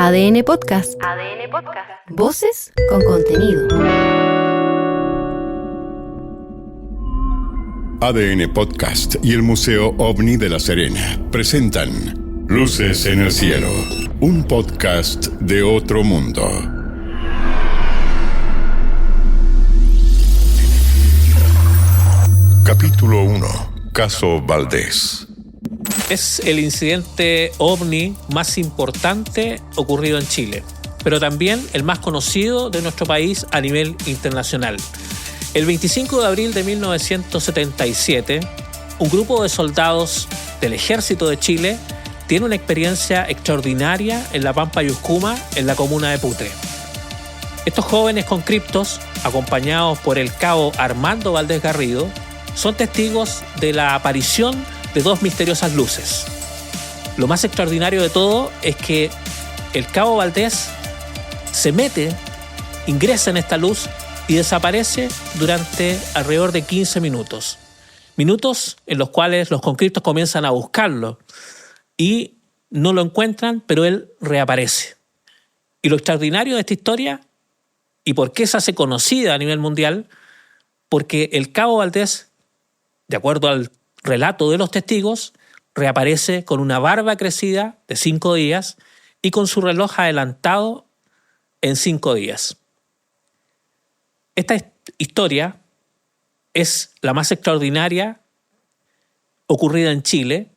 ADN Podcast. ADN Podcast. Voces con contenido. ADN Podcast y el Museo OVNI de La Serena presentan Luces en el Cielo, un podcast de otro mundo. Capítulo 1. Caso Valdés. Es el incidente OVNI más importante ocurrido en Chile, pero también el más conocido de nuestro país a nivel internacional. El 25 de abril de 1977, un grupo de soldados del Ejército de Chile tiene una experiencia extraordinaria en la Pampa Yuscuma, en la comuna de Putre. Estos jóvenes conscriptos, acompañados por el cabo Armando Valdés Garrido, son testigos de la aparición de dos misteriosas luces. Lo más extraordinario de todo es que el cabo Valdés se mete, ingresa en esta luz y desaparece durante alrededor de 15 minutos. Minutos en los cuales los conscriptos comienzan a buscarlo y no lo encuentran, pero él reaparece. Y lo extraordinario de esta historia, y por qué se hace conocida a nivel mundial, porque el cabo Valdés, de acuerdo al relato de los testigos, reaparece con una barba crecida de 5 días y con su reloj adelantado en 5 días. Esta historia es la más extraordinaria ocurrida en Chile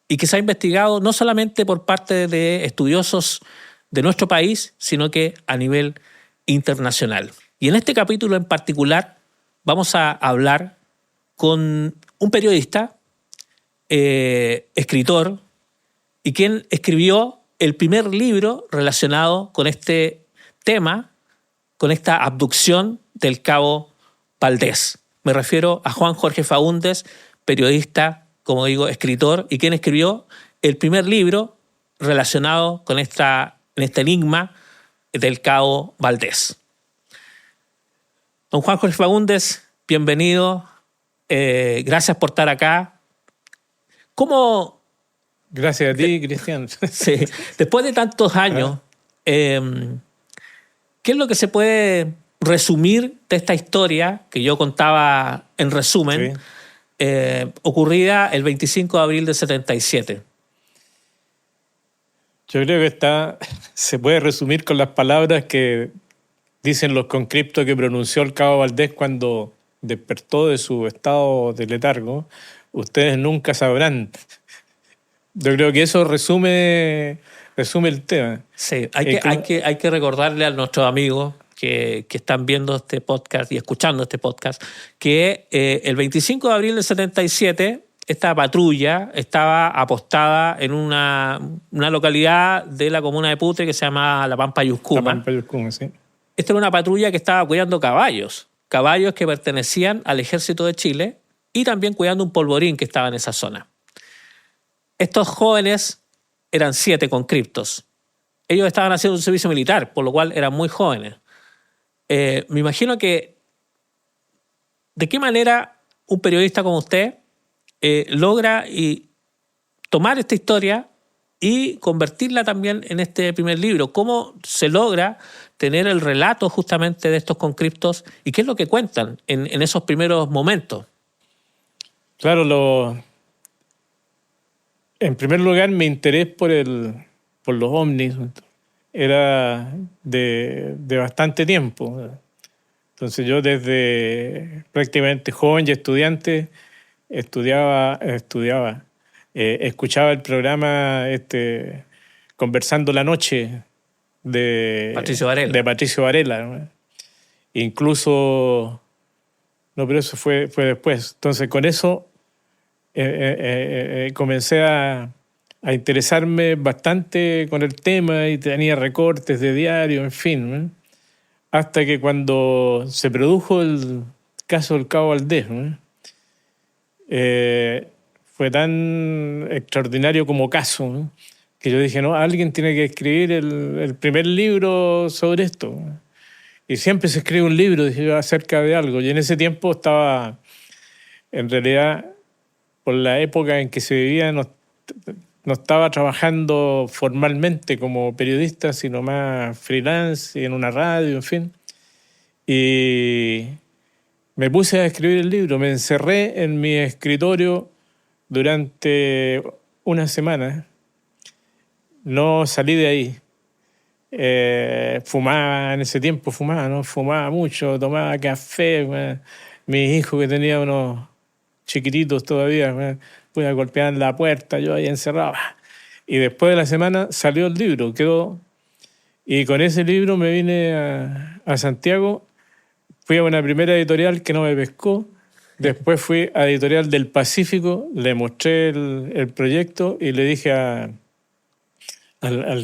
y que se ha investigado no solamente por parte de estudiosos de nuestro país, sino que a nivel internacional. Y en este capítulo en particular vamos a hablar con un periodista, escritor, y quien escribió el primer libro relacionado con este tema, con esta abducción del cabo Valdés. Me refiero a Juan Jorge Faúndez, periodista, como digo, escritor, y quien escribió el primer libro relacionado con este enigma del cabo Valdés. Don Juan Jorge Faúndez, bienvenido. Gracias por estar acá. ¿Cómo? Gracias a ti, Cristian. Sí. Después de tantos años, ¿qué es lo que se puede resumir de esta historia que yo contaba en resumen, ocurrida el 25 de abril de 77? Yo creo que se puede resumir con las palabras que dicen los conscriptos que pronunció el cabo Valdés cuando despertó de su estado de letargo. Ustedes nunca sabrán. Yo creo que eso resume el tema. Sí, hay que recordarle a nuestros amigos que están viendo este podcast y escuchando este podcast que el 25 de abril del 77 esta patrulla estaba apostada en una localidad de la comuna de Putre que se llama La Pampa Yuscuma. La Pampa Yuscuma, sí. Esta era una patrulla que estaba cuidando caballos que pertenecían al Ejército de Chile y también cuidando un polvorín que estaba en esa zona. Estos jóvenes eran 7 conscriptos. Ellos estaban haciendo un servicio militar, por lo cual eran muy jóvenes. Me imagino que de qué manera un periodista como usted logra tomar esta historia y convertirla también en este primer libro. ¿Cómo se logra tener el relato justamente de estos conscriptos y qué es lo que cuentan en esos primeros momentos? Claro, en primer lugar mi interés por los ovnis era de bastante tiempo. Entonces yo desde prácticamente joven y estudiante escuchaba el programa Conversando la Noche de Patricio Varela, ¿no? Incluso, no, pero eso fue después. Entonces con eso comencé a interesarme bastante con el tema y tenía recortes de diario, en fin, ¿no? Hasta que cuando se produjo el caso del cabo Valdés, ¿no? Fue tan extraordinario como caso, ¿no? Que yo dije, no, alguien tiene que escribir el primer libro sobre esto. Y siempre se escribe un libro, dije yo, acerca de algo. Y en ese tiempo estaba, en realidad, por la época en que se vivía, no no estaba trabajando formalmente como periodista, sino más freelance, en una radio, en fin. Y me puse a escribir el libro, me encerré en mi escritorio durante una semana, no salí de ahí. Fumaba en ese tiempo, ¿no? Fumaba mucho, tomaba café. Mis hijos, que tenía unos chiquititos todavía, pues golpeaban la puerta, yo ahí encerrado. Y después de la semana salió el libro, quedó. Y con ese libro me vine a Santiago, fui a una primera editorial que no me pescó, después fui a Editorial del Pacífico, le mostré el proyecto y le dije al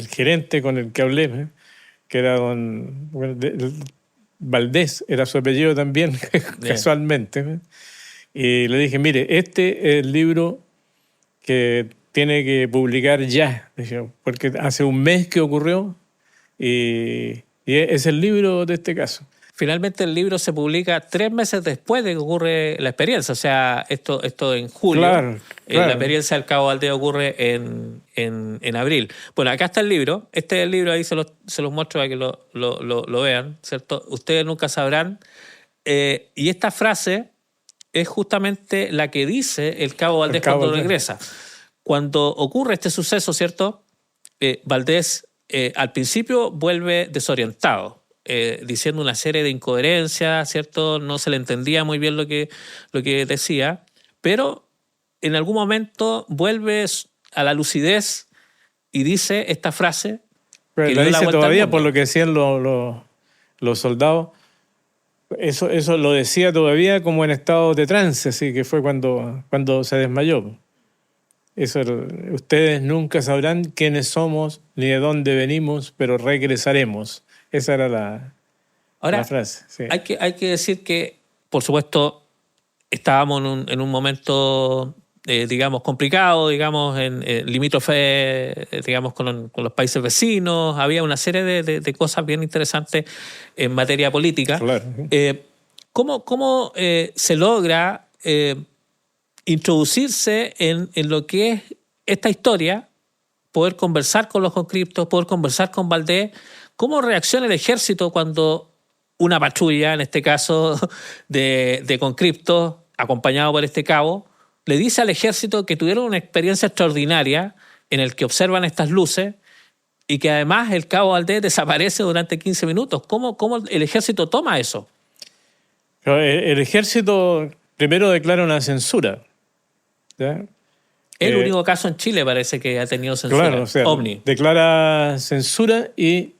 gerente con el que hablé, que era don Valdés, era su apellido también, casualmente. Y le dije, mire, este es el libro que tiene que publicar ya, dije, porque hace un mes que ocurrió y es el libro de este caso. Finalmente el libro se publica 3 meses después de que ocurre la experiencia. O sea, esto en julio. Claro. La experiencia del Cabo Valdés ocurre en abril. Bueno, acá está el libro. Este es el libro, ahí se los muestro para que lo vean, ¿cierto? Ustedes nunca sabrán. Y esta frase es justamente la que dice el Cabo Valdés cuando regresa. Cuando ocurre este suceso, ¿cierto? Valdés al principio vuelve desorientado. Diciendo una serie de incoherencias, ¿cierto? No se le entendía muy bien lo que decía, pero en algún momento vuelve a la lucidez y dice esta frase. Pero que la dice todavía por lo que decían los soldados. Eso lo decía todavía como en estado de trance, así que fue cuando se desmayó. Eso, ustedes nunca sabrán quiénes somos ni de dónde venimos, pero regresaremos. Esa era la frase. Sí. Hay que decir que, por supuesto, estábamos en un momento, digamos, complicado, digamos, en limítrofe, digamos, con los países vecinos. Había una serie de cosas bien interesantes en materia política. Claro. ¿Cómo se logra introducirse en lo que es esta historia, poder conversar con los conscriptos, poder conversar con Valdés? ¿Cómo reacciona el ejército cuando una patrulla, en este caso de conscriptos, acompañado por este cabo, le dice al ejército que tuvieron una experiencia extraordinaria en el que observan estas luces y que además el cabo Valdés desaparece durante 15 minutos? ¿Cómo el ejército toma eso? El ejército primero declara una censura, ¿ya? El único caso en Chile parece que ha tenido censura. Claro, o sea, OVNI. Declara censura y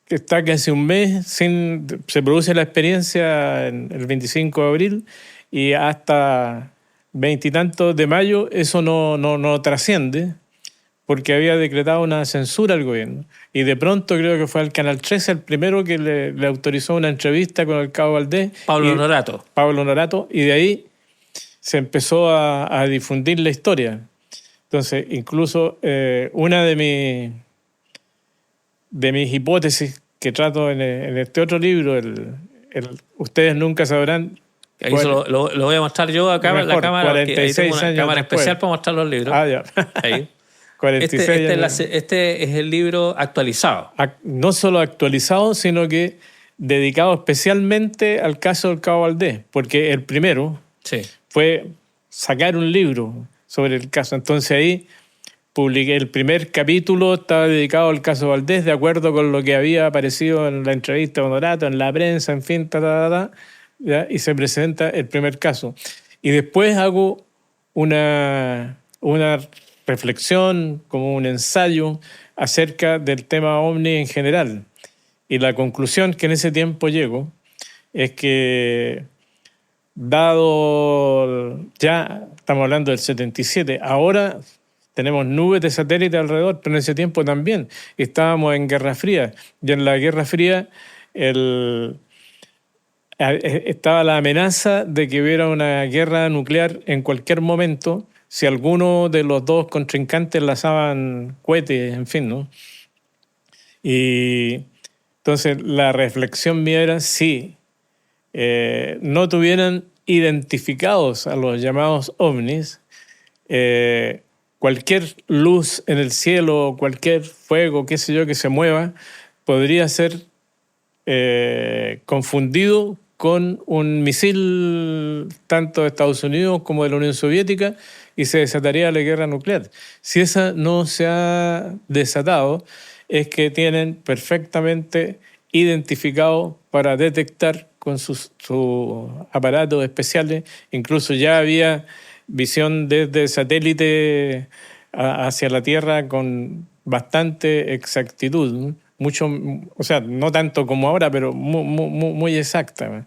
que está casi un mes se produce la experiencia el 25 de abril y hasta 20 y tantos de mayo eso no trasciende porque había decretado una censura al gobierno. Y de pronto creo que fue el Canal 13 el primero que le autorizó una entrevista con el cabo Valdés. Pablo Norato, y de ahí se empezó a difundir la historia. Entonces, incluso una de mis hipótesis que trato en este otro libro, Ustedes nunca sabrán. Ahí lo voy a mostrar yo acá en la cámara. 46 ahí tengo una años cámara después. especial para mostrar los libros. Ah, ya. Ahí. 46 años. Este es el libro actualizado. No solo actualizado, sino que dedicado especialmente al caso del cabo Valdés, porque el primero fue sacar un libro sobre el caso. Entonces ahí publiqué el primer capítulo, estaba dedicado al caso Valdés, de acuerdo con lo que había aparecido en la entrevista con Norato, en la prensa, en fin, ¿ya? Y se presenta el primer caso. Y después hago una reflexión, como un ensayo acerca del tema OVNI en general. Y la conclusión que en ese tiempo llego es que, dado, ya estamos hablando del 77, ahora tenemos nubes de satélite alrededor, pero en ese tiempo también estábamos en Guerra Fría. Y en la Guerra Fría estaba la amenaza de que hubiera una guerra nuclear en cualquier momento si alguno de los dos contrincantes lanzaban cohetes, en fin, ¿no? Y entonces la reflexión mía era si no tuvieran identificados a los llamados ovnis, cualquier luz en el cielo, cualquier fuego, qué sé yo, que se mueva, podría ser confundido con un misil tanto de Estados Unidos como de la Unión Soviética y se desataría la guerra nuclear. Si esa no se ha desatado, es que tienen perfectamente identificado para detectar con sus aparatos especiales. Incluso ya había visión desde satélite hacia la Tierra con bastante exactitud, ¿no? Mucho, o sea, no tanto como ahora, pero muy exacta.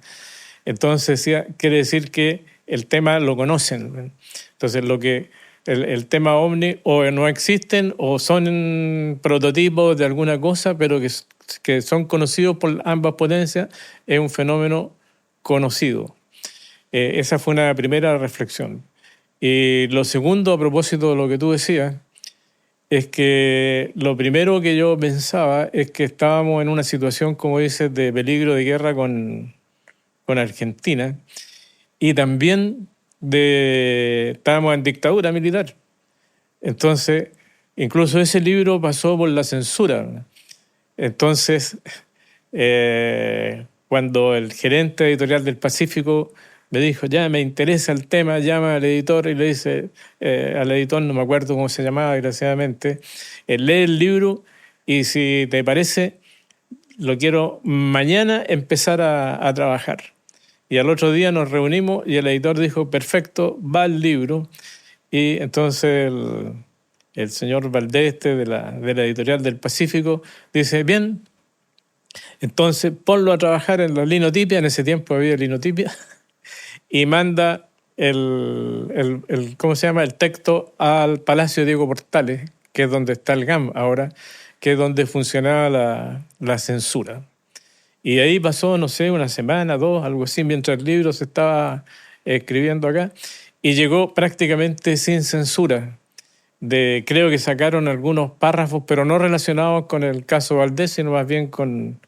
Entonces, quiere decir que el tema lo conocen. Entonces, el tema OVNI o no existen o son prototipos de alguna cosa, pero que son conocidos por ambas potencias, es un fenómeno conocido. Esa fue una primera reflexión. Y lo segundo, a propósito de lo que tú decías, es que lo primero que yo pensaba es que estábamos en una situación, como dices, de peligro de guerra con Argentina y también estábamos en dictadura militar. Entonces, incluso ese libro pasó por la censura. Entonces, cuando el gerente editorial del Pacífico me dijo, ya me interesa el tema, llama al editor y le dice, al editor, no me acuerdo cómo se llamaba, desgraciadamente, lee el libro y si te parece, lo quiero mañana empezar a trabajar. Y al otro día nos reunimos y el editor dijo, perfecto, va el libro. Y entonces el señor Valdés, de la editorial del Pacífico, dice, bien, entonces ponlo a trabajar en la linotipia, en ese tiempo había linotipia, y manda ¿cómo se llama? El texto al Palacio Diego Portales, que es donde está el GAM ahora, que es donde funcionaba la censura. Y ahí pasó, no sé, una semana, dos, algo así, mientras el libro se estaba escribiendo acá, y llegó prácticamente sin censura. Creo que sacaron algunos párrafos, pero no relacionados con el caso Valdés, sino más bien con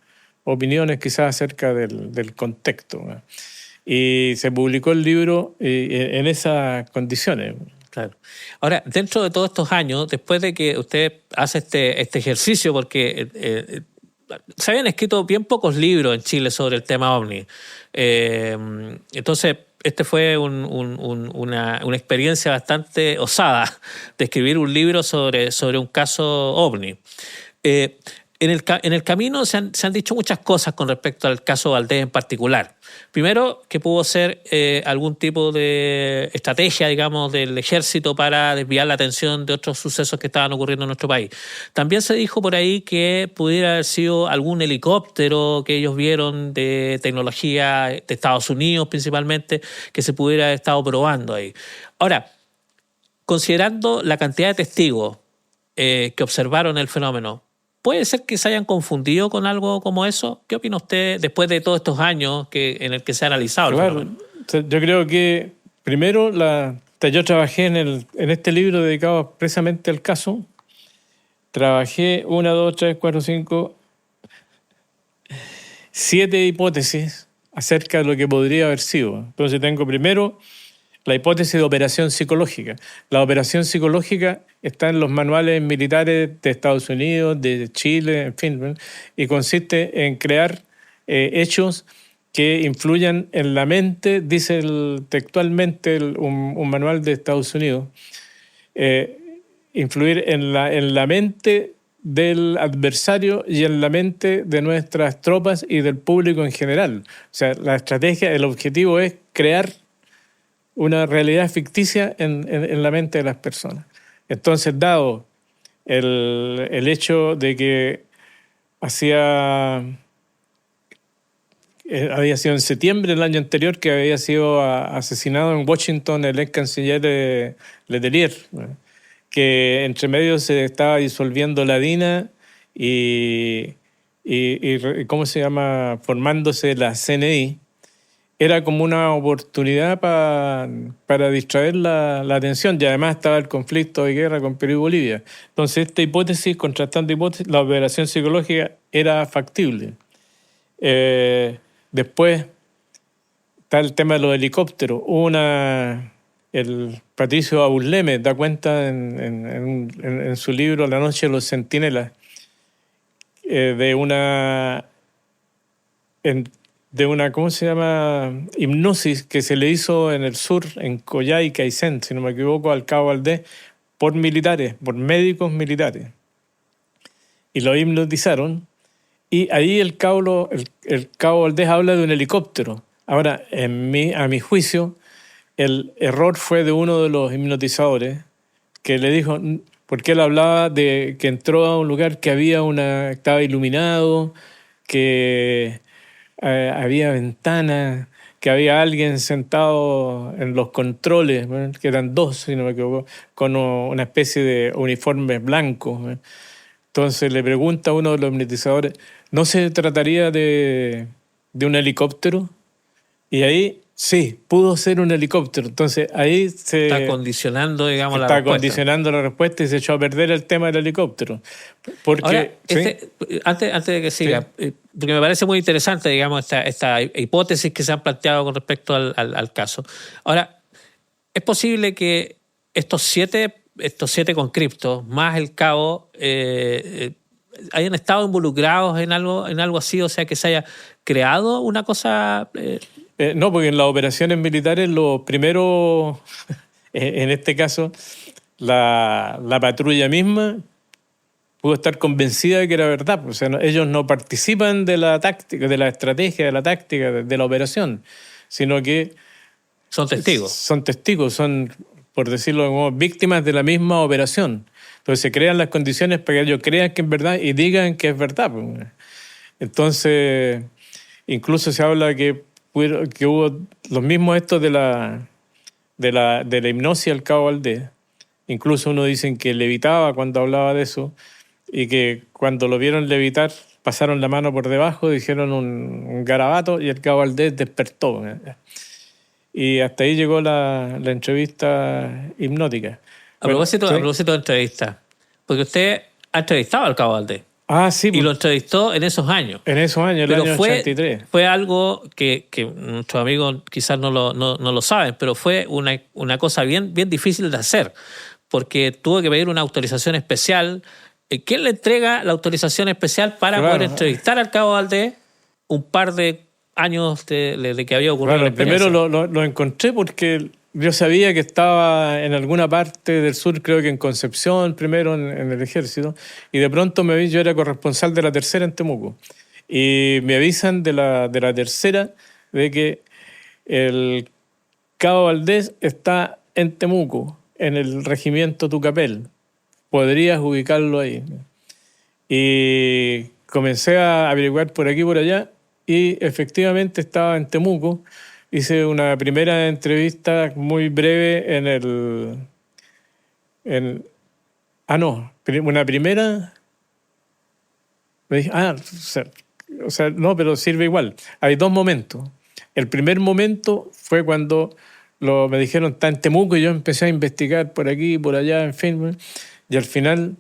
opiniones quizás acerca del contexto, ¿no? Y se publicó el libro en esas condiciones. Claro. Ahora, dentro de todos estos años, después de que usted hace este ejercicio, porque se habían escrito bien pocos libros en Chile sobre el tema OVNI, entonces este fue una experiencia bastante osada de escribir un libro sobre un caso OVNI. En el camino se han dicho muchas cosas con respecto al caso Valdés en particular. Primero, que pudo ser algún tipo de estrategia, digamos, del ejército para desviar la atención de otros sucesos que estaban ocurriendo en nuestro país. También se dijo por ahí que pudiera haber sido algún helicóptero que ellos vieron de tecnología de Estados Unidos principalmente, que se pudiera haber estado probando ahí. Ahora, considerando la cantidad de testigos que observaron el fenómeno, ¿puede ser que se hayan confundido con algo como eso? ¿Qué opina usted después de todos estos años en el que se ha analizado el fenómeno? Yo creo que, primero, yo trabajé en este libro dedicado expresamente al caso. Trabajé 1, 2, 3, 4, 5, 7 hipótesis acerca de lo que podría haber sido. Entonces tengo primero la hipótesis de operación psicológica. La operación psicológica está en los manuales militares de Estados Unidos, de Chile, en fin, y consiste en crear hechos que influyan en la mente, dice textualmente un manual de Estados Unidos, influir en la mente del adversario y en la mente de nuestras tropas y del público en general. O sea, la estrategia, el objetivo es crear una realidad ficticia en la mente de las personas. Entonces, dado el hecho de que había sido en septiembre del año anterior que había sido asesinado en Washington el ex canciller Letelier, que entre medio se estaba disolviendo la DINA y ¿cómo se llama? Formándose la CNI, era como una oportunidad para distraer la atención, y además estaba el conflicto de guerra con Perú y Bolivia. Entonces esta hipótesis, contrastando hipótesis, la operación psicológica era factible. Después está el tema de los helicópteros. Hubo el Patricio Abusleme da cuenta en su libro La noche de los centinelas de una, ¿cómo se llama? Hipnosis que se le hizo en el sur, en Coyhai y Aysén, si no me equivoco, al cabo Valdés, por militares, por médicos militares. Y lo hipnotizaron. Y ahí el cabo Valdés habla de un helicóptero. Ahora, a mi juicio, el error fue de uno de los hipnotizadores que le dijo, porque él hablaba de que entró a un lugar que estaba iluminado, que había ventanas, que había alguien sentado en los controles, ¿no? Que eran dos, si no me equivoco, con una especie de uniformes blancos, ¿no? Entonces le pregunta a uno de los hipnotizadores, ¿no se trataría de un helicóptero? Y ahí, sí, pudo ser un helicóptero. Entonces ahí está condicionando, digamos, la respuesta. respuesta. Está condicionando la respuesta y se echó a perder el tema del helicóptero. Porque, ahora, ¿sí? antes de que siga, sí, porque me parece muy interesante, digamos, esta hipótesis que se han planteado con respecto al caso. Ahora, ¿es posible que estos siete conscriptos, más el cabo, hayan estado involucrados en algo así? O sea, que se haya creado una cosa... No, porque en las operaciones militares lo primero, en este caso, la patrulla misma pudo estar convencida de que era verdad. O sea, ellos no participan de la táctica, de la estrategia, de la táctica, de la operación, sino que... Son testigos. Son testigos, son, por decirlo como, víctimas de la misma operación. Entonces se crean las condiciones para que ellos crean que es verdad y digan que es verdad. Entonces, incluso se habla que hubo los mismos estos de la hipnosis al cabo Valdés. Incluso uno dicen que levitaba cuando hablaba de eso y que cuando lo vieron levitar pasaron la mano por debajo, dijeron un garabato y el cabo Valdés despertó. Y hasta ahí llegó la entrevista hipnótica. A propósito de entrevista, porque usted ha entrevistado al cabo Valdés. Ah, sí. Y lo entrevistó en esos años. En esos años, el año 83. Fue algo que nuestros amigos quizás no lo saben, pero fue una cosa bien difícil de hacer, porque tuvo que pedir una autorización especial. ¿Quién le entrega la autorización especial para poder entrevistar al cabo Valdés un par de años de que había ocurrido la experiencia? Primero lo encontré porque yo sabía que estaba en alguna parte del sur, creo que en Concepción, primero en el ejército, y de pronto me vi, yo era corresponsal de la Tercera en Temuco, y me avisan de la Tercera de que el cabo Valdés está en Temuco, en el regimiento Tucapel. Podrías ubicarlo ahí. Y comencé a averiguar por aquí y por allá, y efectivamente estaba en Temuco. Hice una primera entrevista muy breve una primera... Me dije, no, pero sirve igual. Hay dos momentos. El primer momento fue cuando me dijeron, está en Temuco, y yo empecé a investigar por aquí y por allá, en fin, y al final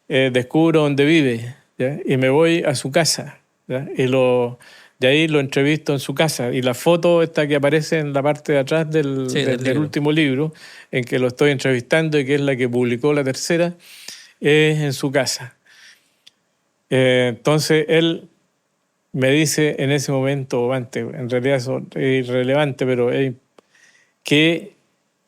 descubro dónde vive, ¿ya? Y me voy a su casa, ¿ya? De ahí lo entrevisto en su casa. Y la foto esta que aparece en la parte de atrás del último libro, en que lo estoy entrevistando y que es la que publicó la Tercera, es en su casa. Entonces él me dice en ese momento, antes, en realidad eso es irrelevante, pero que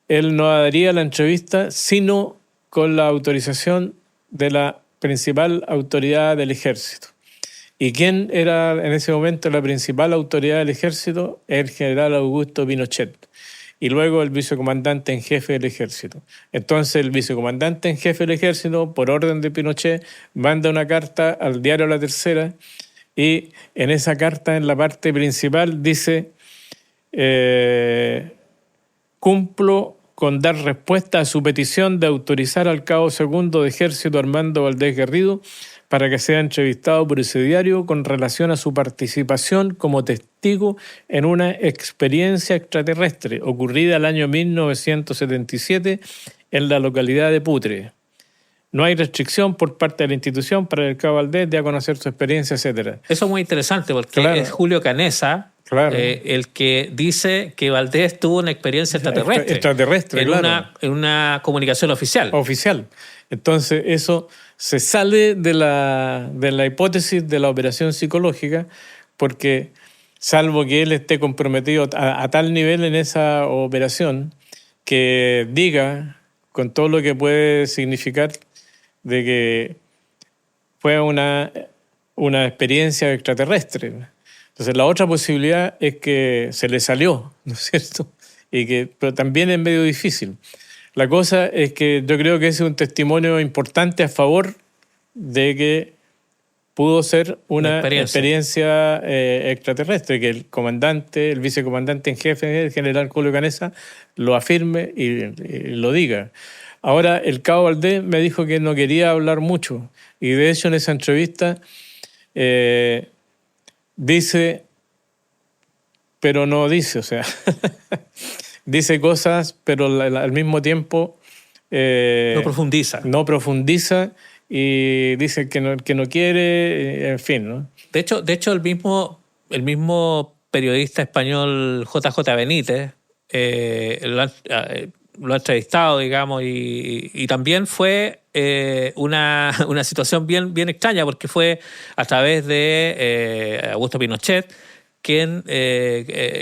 él no daría la entrevista sino con la autorización de la principal autoridad del ejército. ¿Y quién era en ese momento la principal autoridad del ejército? El general Augusto Pinochet. Y luego el vicecomandante en jefe del ejército. Entonces el vicecomandante en jefe del ejército, por orden de Pinochet, manda una carta al diario La Tercera, y en esa carta, en la parte principal, dice: cumplo con dar respuesta a su petición de autorizar al cabo segundo de ejército Armando Valdés Garrido para que sea entrevistado por ese diario con relación a su participación como testigo en una experiencia extraterrestre ocurrida el año 1977 en la localidad de Putre. No hay restricción por parte de la institución para el cabo Valdés de a conocer su experiencia, etc. Eso es muy interesante porque es Julio Canesa, Claro. el que dice que Valdés tuvo una experiencia extraterrestre en una comunicación oficial. Entonces eso se sale de la hipótesis de la operación psicológica, porque salvo que él esté comprometido a tal nivel en esa operación que diga con todo lo que puede significar de que fue una experiencia extraterrestre. Entonces la otra posibilidad es que se le salió, ¿no es cierto? Pero también es medio difícil. La cosa es que yo creo que ese es un testimonio importante a favor de que pudo ser una experiencia extraterrestre, que el vicecomandante en jefe, el general Julio Canessa, lo afirme y lo diga. Ahora, el cabo Valdés me dijo que no quería hablar mucho, y de hecho en esa entrevista dice, pero no dice, o sea, dice cosas, pero al mismo tiempo no profundiza. Y dice que no quiere, en fin, ¿no? De hecho el mismo periodista español JJ Benítez lo ha entrevistado, digamos, y también fue una situación bien extraña, porque fue a través de Augusto Pinochet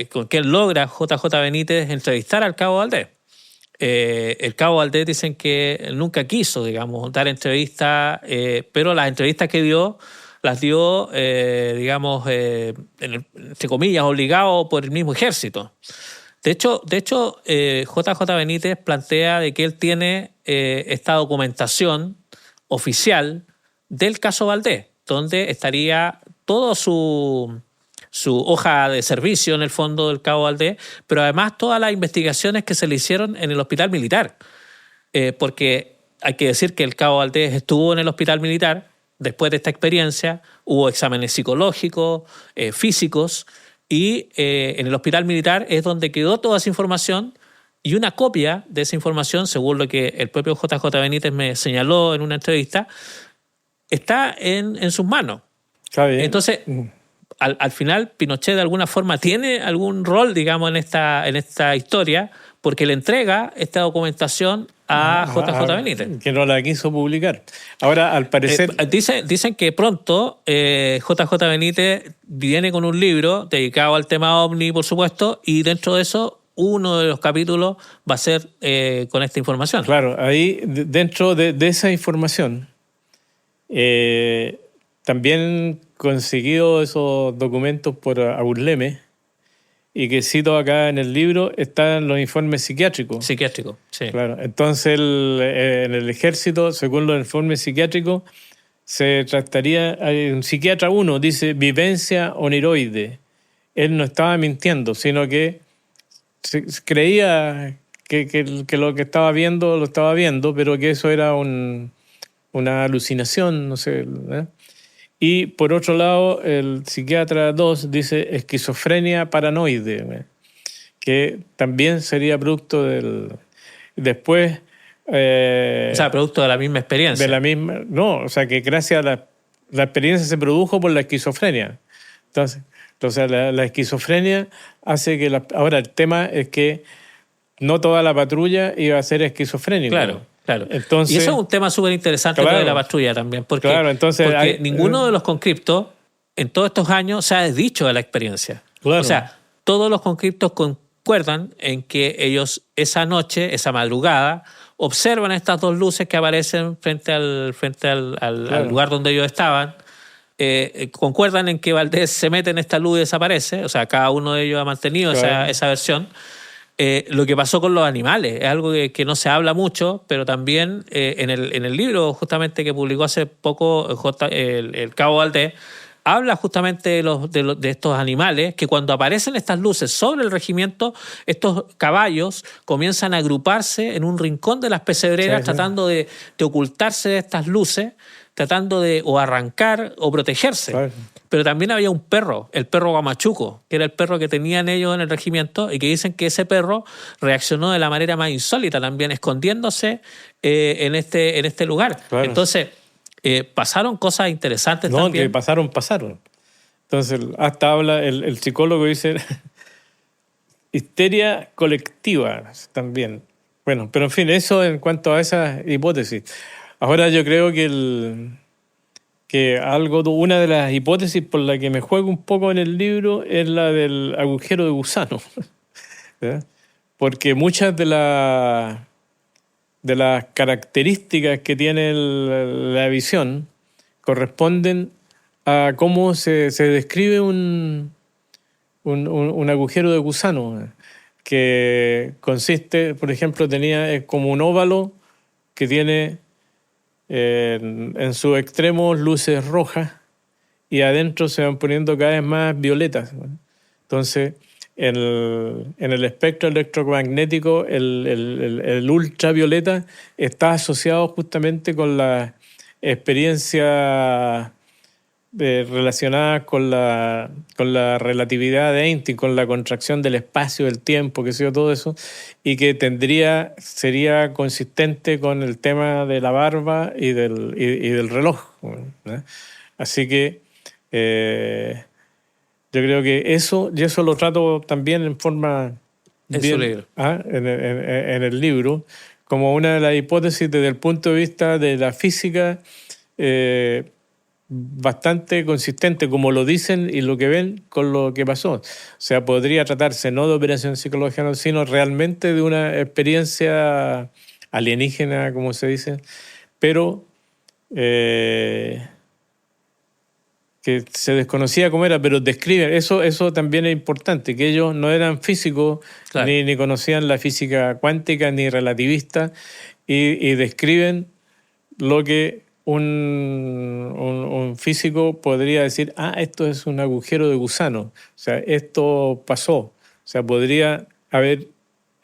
con quien logra JJ Benítez entrevistar al cabo Valdés. El cabo Valdés dicen que nunca quiso, digamos, dar entrevistas, pero las entrevistas que dio, las dio, digamos, entre comillas, obligado por el mismo ejército. De hecho, JJ Benítez plantea de que él tiene esta documentación oficial del caso Valdés, donde estaría todo su hoja de servicio en el fondo del cabo Valdés, pero además todas las investigaciones que se le hicieron en el hospital militar. Porque hay que decir que el cabo Valdés estuvo en el hospital militar después de esta experiencia, hubo exámenes psicológicos, físicos, y en el hospital militar es donde quedó toda esa información, y una copia de esa información, según lo que el propio JJ Benítez me señaló en una entrevista, está en sus manos. Está bien. Entonces, al final, Pinochet de alguna forma tiene algún rol, digamos, en esta historia, porque le entrega esta documentación a JJ Benítez. Que no la quiso publicar. Ahora, al parecer... Dicen que pronto JJ Benítez viene con un libro dedicado al tema OVNI, por supuesto, y dentro de eso, uno de los capítulos va a ser con esta información. Claro, ahí dentro de esa información también conseguido esos documentos por Aburleme, y que cito acá en el libro, están los informes psiquiátricos. Psiquiátricos, sí. Claro. Entonces, en el ejército, según los informes psiquiátricos, se trataría, un psiquiatra uno dice vivencia oniroide. Él no estaba mintiendo, sino que creía que lo que estaba viendo, lo estaba viendo, pero que eso era una alucinación, no sé, ¿eh? Y por otro lado, el psiquiatra 2 dice esquizofrenia paranoide, que también sería producto del... Después... o sea, producto de la misma experiencia. No, o sea, que gracias a la experiencia se produjo por la esquizofrenia. Entonces la esquizofrenia hace que... Ahora, el tema es que no toda la patrulla iba a ser esquizofrénica. Claro. Entonces, y eso es un tema súper interesante, claro, de la patrulla también, porque ninguno de los conscriptos en todos estos años se ha desdicho de la experiencia. Claro. O sea, todos los conscriptos concuerdan en que ellos esa noche, esa madrugada, observan estas dos luces que aparecen frente al lugar donde ellos estaban. Concuerdan en que Valdés se mete en esta luz y desaparece. O sea, cada uno de ellos ha mantenido esa versión. Lo que pasó con los animales es algo que no se habla mucho, pero también en el libro justamente que publicó hace poco el cabo Valdés, habla justamente de estos animales, que cuando aparecen estas luces sobre el regimiento, estos caballos comienzan a agruparse en un rincón de las pesebreras, tratando de ocultarse de estas luces, tratando de o arrancar o protegerse. Claro. Pero también había un perro, el perro Guamachuco, que era el perro que tenían ellos en el regimiento, y que dicen que ese perro reaccionó de la manera más insólita también, escondiéndose en este lugar. Claro. Entonces, pasaron cosas interesantes también. No, que pasaron. Entonces, hasta habla, el psicólogo dice histeria colectiva también. Bueno, pero en fin, eso en cuanto a esa hipótesis. Ahora yo creo que una de las hipótesis por la que me juego un poco en el libro es la del agujero de gusano. ¿Ya? Porque muchas de las características que tiene la visión corresponden a cómo se describe un agujero de gusano, que consiste, por ejemplo, es como un óvalo que tiene en sus extremos luces rojas y adentro se van poniendo cada vez más violetas. Entonces, en el espectro electromagnético, el ultravioleta está asociado justamente con la experiencia relacionadas con la relatividad de Einstein, con la contracción del espacio, del tiempo, qué sé yo, todo eso, y que sería consistente con el tema de la barba y del reloj, ¿no? Así que yo creo que eso lo trato también en forma bien, en el libro, como una de las hipótesis desde el punto de vista de la física, bastante consistente, como lo dicen y lo que ven con lo que pasó. O sea, podría tratarse no de operación psicológica, sino realmente de una experiencia alienígena, como se dice, pero que se desconocía cómo era, pero describen, eso también es importante, que ellos no eran físicos, claro, ni conocían la física cuántica ni relativista, y describen lo que un físico podría decir, esto es un agujero de gusano, o sea, esto pasó, o sea, podría haber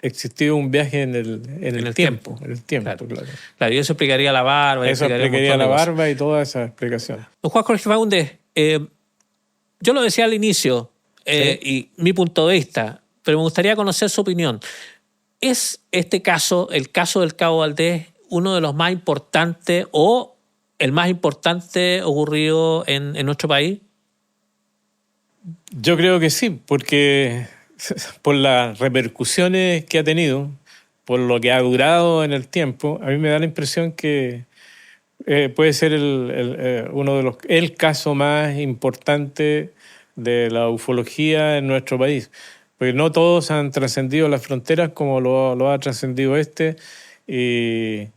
existido un viaje en el tiempo. Claro. Claro, y eso explicaría la barba. Eso explicaría la barba y toda esa explicación. Don Juan Jorge Faúndez, yo lo decía al inicio, ¿sí? Y mi punto de vista, pero me gustaría conocer su opinión. ¿Es este caso, el caso del Cabo Valdés, uno de los más importantes o el más importante ocurrido en nuestro país? Yo creo que sí, porque por las repercusiones que ha tenido, por lo que ha durado en el tiempo, a mí me da la impresión que puede ser uno de el caso más importante de la ufología en nuestro país. Porque no todos han trascendido las fronteras como lo ha trascendido y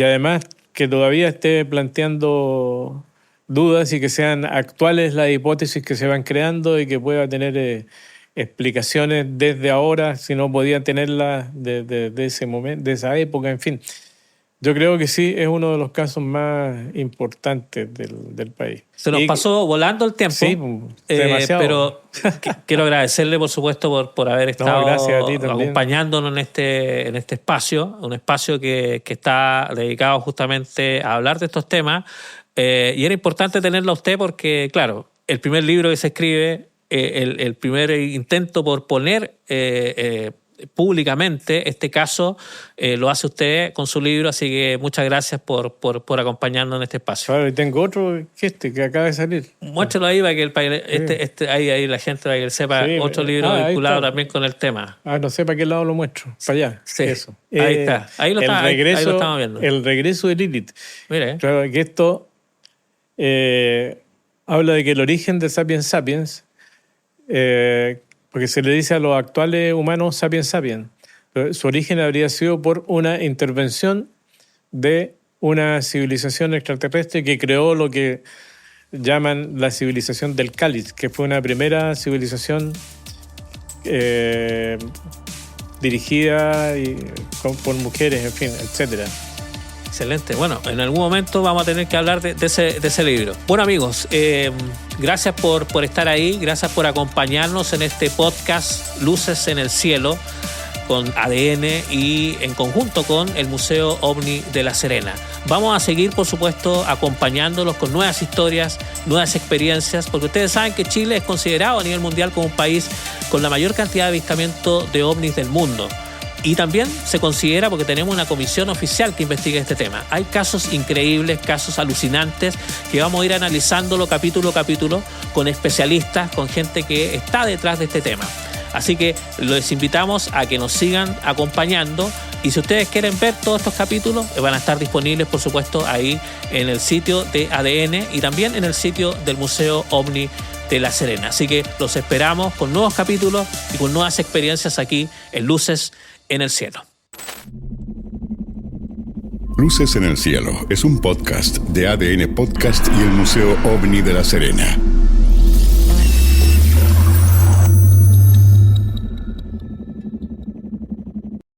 además que todavía esté planteando dudas y que sean actuales las hipótesis que se van creando y que pueda tener explicaciones desde ahora, si no podía tenerlas de ese momento, de esa época, en fin. Yo creo que sí, es uno de los casos más importantes del país. Se nos pasó volando el tiempo. Sí, demasiado. Pero quiero agradecerle, por supuesto, por haber estado acompañándonos en este espacio, un espacio que está dedicado justamente a hablar de estos temas. Y era importante tenerlo a usted porque, claro, el primer libro que se escribe, el primer intento por poner públicamente este caso lo hace usted con su libro, así que muchas gracias por acompañarnos en este espacio. Claro, y tengo otro que acaba de salir. Muéstralo ahí para que ahí la gente para que sepa, sí, otro libro vinculado también con el tema. No sé para qué lado lo muestro, para allá. Sí, eso. Ahí está, ahí lo estamos viendo. El regreso de Lilith. Mire. Claro, que esto habla de que el origen de Sapiens Sapiens, porque se le dice a los actuales humanos Sapiens Sapiens, pero su origen habría sido por una intervención de una civilización extraterrestre que creó lo que llaman la civilización del Cáliz, que fue una primera civilización dirigida por mujeres, en fin, etcétera. Excelente. Bueno, en algún momento vamos a tener que hablar de ese libro. Bueno, amigos, gracias por estar ahí, gracias por acompañarnos en este podcast Luces en el Cielo con ADN y en conjunto con el Museo OVNI de La Serena. Vamos a seguir, por supuesto, acompañándolos con nuevas historias, nuevas experiencias, porque ustedes saben que Chile es considerado a nivel mundial como un país con la mayor cantidad de avistamientos de ovnis del mundo. Y también se considera, porque tenemos una comisión oficial que investiga este tema. Hay casos increíbles, casos alucinantes, que vamos a ir analizándolo capítulo a capítulo con especialistas, con gente que está detrás de este tema. Así que les invitamos a que nos sigan acompañando, y si ustedes quieren ver todos estos capítulos, van a estar disponibles, por supuesto, ahí en el sitio de ADN y también en el sitio del Museo OVNI de La Serena. Así que los esperamos con nuevos capítulos y con nuevas experiencias aquí en Luces en el Cielo. Luces en el Cielo es un podcast de ADN Podcast y el Museo OVNI de La Serena.